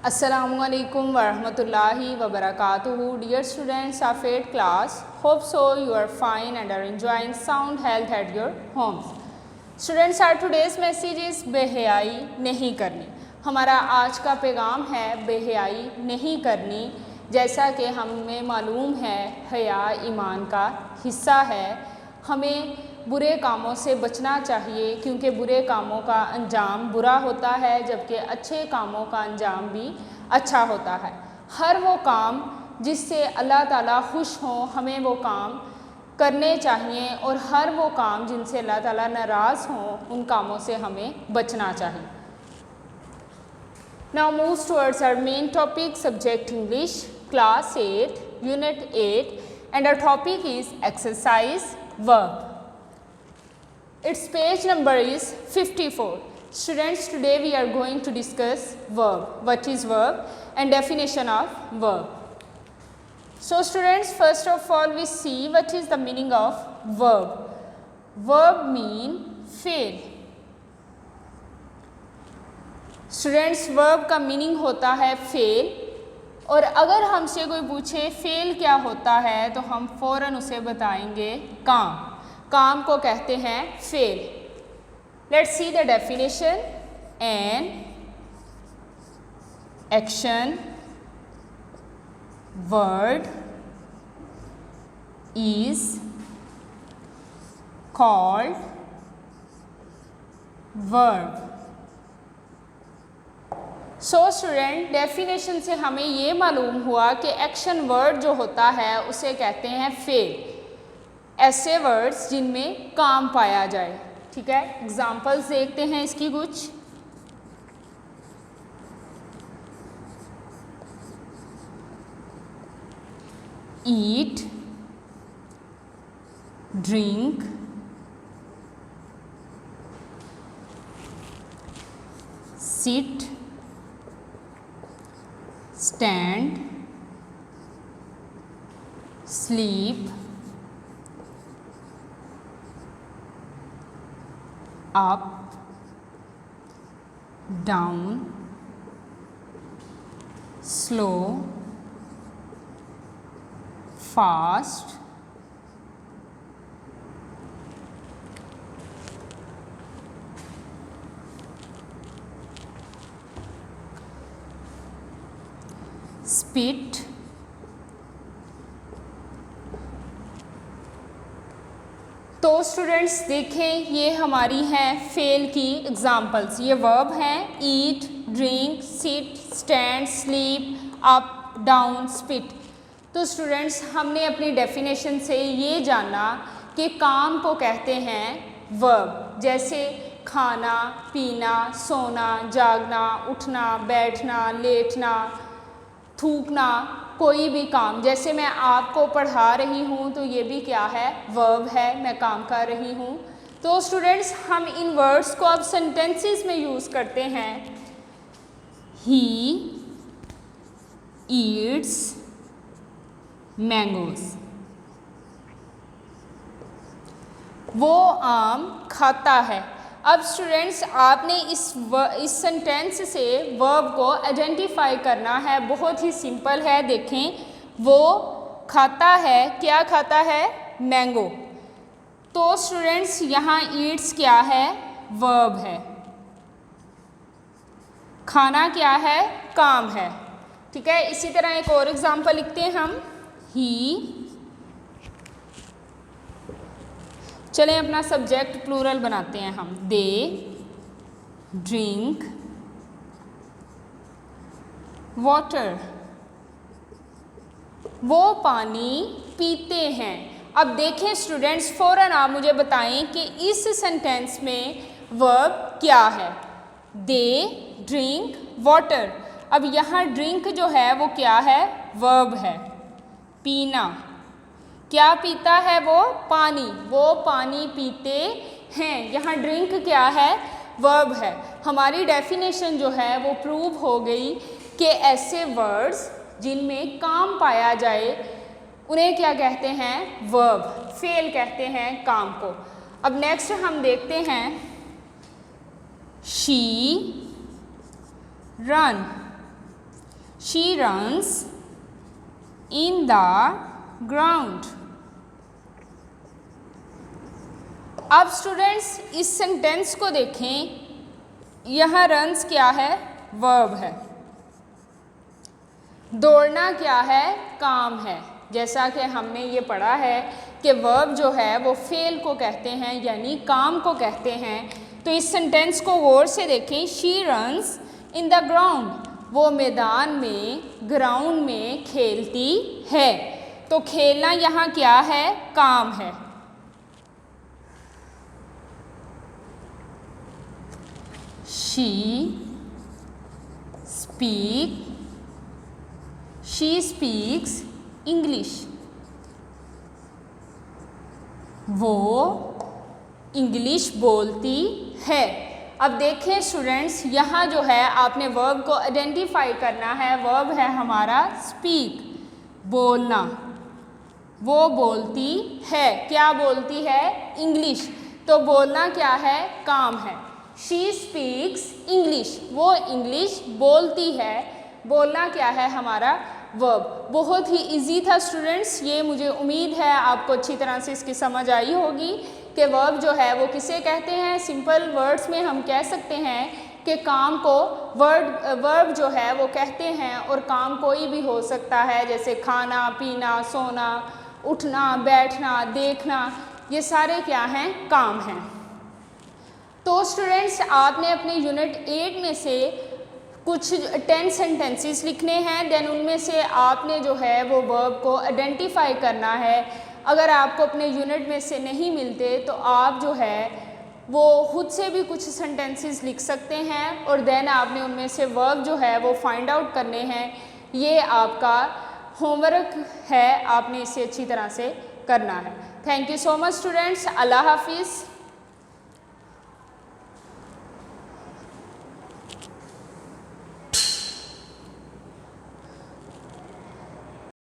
Assalamualaikum warahmatullahi wabarakatuh. Dear students of 8th class, hope so you are fine and are enjoying sound health at your homes. Students, our today's message is बेहयाई नहीं करनी. हमारा आज का पैगाम है बेहयाई नहीं करनी. जैसा कि हमें मालूम है हया ईमान का हिस्सा है. हमें बुरे कामों से बचना चाहिए क्योंकि बुरे कामों का अंजाम बुरा होता है जबकि अच्छे कामों का अंजाम भी अच्छा होता है. हर वो काम जिससे अल्लाह ताला खुश हो हमें वो काम करने चाहिए और हर वो काम जिनसे अल्लाह ताला नाराज़ हो उन कामों से हमें बचना चाहिए. Now moves towards our main topic, subject English, class 8, unit 8, and our topic is exercise verb. Its page number is 54. Students, today we are going to discuss verb. What is verb and definition of verb. So students, first of all we see what is the meaning of verb. Verb mean fail. Students, verb का meaning होता है fail. और अगर हमसे कोई पूछे fail क्या होता है तो हम फ़ौरन उसे बताएंगे काम. काम को कहते हैं fail. Let's see the definition. An action, word is called verb. So student, definition से हमें ये मालूम हुआ कि एक्शन वर्ड जो होता है उसे कहते हैं फेल. ऐसे वर्ड्स जिनमें काम पाया जाए. ठीक है, एग्जाम्पल्स देखते हैं इसकी कुछ. Eat, drink, sit, stand, sleep, up, down, slow, fast, spit, तो स्टूडेंट्स देखें ये हमारी हैं फेल की एग्जाम्पल्स. ये वर्ब हैं eat, drink, sit, stand, sleep, up, down, spit. तो स्टूडेंट्स हमने अपनी डेफिनेशन से ये जाना कि काम को कहते हैं वर्ब. जैसे खाना, पीना, सोना, जागना, उठना, बैठना, लेटना, थूकना, कोई भी काम. जैसे मैं आपको पढ़ा रही हूँ तो ये भी क्या है, वर्ब है. मैं काम कर रही हूँ. तो स्टूडेंट्स हम इन वर्ड्स को अब सेंटेंसेस में यूज़ करते हैं. He eats mangoes. वो आम खाता है. अब स्टूडेंट्स आपने इस सेंटेंस से वर्ब को आइडेंटिफाई करना है. बहुत ही सिंपल है. देखें, वो खाता है. क्या खाता है? मैंगो. तो स्टूडेंट्स यहाँ ईट्स क्या है? वर्ब है. खाना क्या है? काम है. ठीक है. इसी तरह एक और एग्जांपल लिखते हैं हम. ही, चलें अपना सब्जेक्ट प्लूरल बनाते हैं हम. They drink water. वो पानी पीते हैं. अब देखें स्टूडेंट्स, फ़ौरन आप मुझे बताएं कि इस सेंटेंस में वर्ब क्या है. They drink water. अब यहाँ ड्रिंक जो है वो क्या है? वर्ब है. पीना, क्या पीता है वो? पानी. वो पानी पीते हैं. यहाँ ड्रिंक क्या है? वर्ब है. हमारी डेफिनेशन जो है वो प्रूव हो गई कि ऐसे वर्ड्स जिनमें काम पाया जाए उन्हें क्या कहते हैं? वर्ब. फेल कहते हैं काम को. अब नेक्स्ट हम देखते हैं. She run. She runs in the ground. अब स्टूडेंट्स इस सेंटेंस को देखें, यह रन्स क्या है, वर्ब है। दौड़ना क्या है, काम है। जैसा कि हमने ये पढ़ा है कि वर्ब जो है वो फेल को कहते हैं, यानी काम को कहते हैं। तो इस सेंटेंस को गौर से देखें, she runs in the ground, वो मैदान में, ग्राउंड में खेलती है। तो खेलना यहाँ क्या है, काम है। She speaks English. वो इंग्लिश बोलती है। अब देखें स्टूडेंट्स, यहाँ जो है आपने वर्ब को आइडेंटिफाई करना है। वर्ब है हमारा स्पीक, बोलना। वो बोलती है, क्या बोलती है, इंग्लिश। तो बोलना क्या है, काम है। शी स्पीक्स इंग्लिश, वो इंग्लिश बोलती है। बोलना क्या है हमारा, वर्ब। बहुत ही इजी था स्टूडेंट्स, ये मुझे उम्मीद है आपको अच्छी तरह से इसकी समझ आई होगी कि वर्ब जो है वो किसे कहते हैं। सिंपल वर्ड्स में हम कह सकते हैं कि काम को वर्ब जो है वो कहते हैं, और काम कोई भी हो सकता है, जैसे खाना, पीना, सोना, उठना, बैठना, देखना, ये सारे क्या हैं, काम हैं। तो स्टूडेंट्स आपने अपने यूनिट 8 में से कुछ 10 सेंटेंसेस लिखने हैं। देन उनमें से आपने जो है वो वर्ब को आइडेंटिफाई करना है। अगर आपको अपने यूनिट में से नहीं मिलते तो आप जो है वो खुद से भी कुछ सेंटेंसेस लिख सकते हैं, और देन आपने उनमें से वर्ब जो है वो फाइंड आउट करने हैं। ये आपका होमवर्क है, आपने इसे अच्छी तरह से करना है। Thank you so much students, अल्लाह हाफिज़।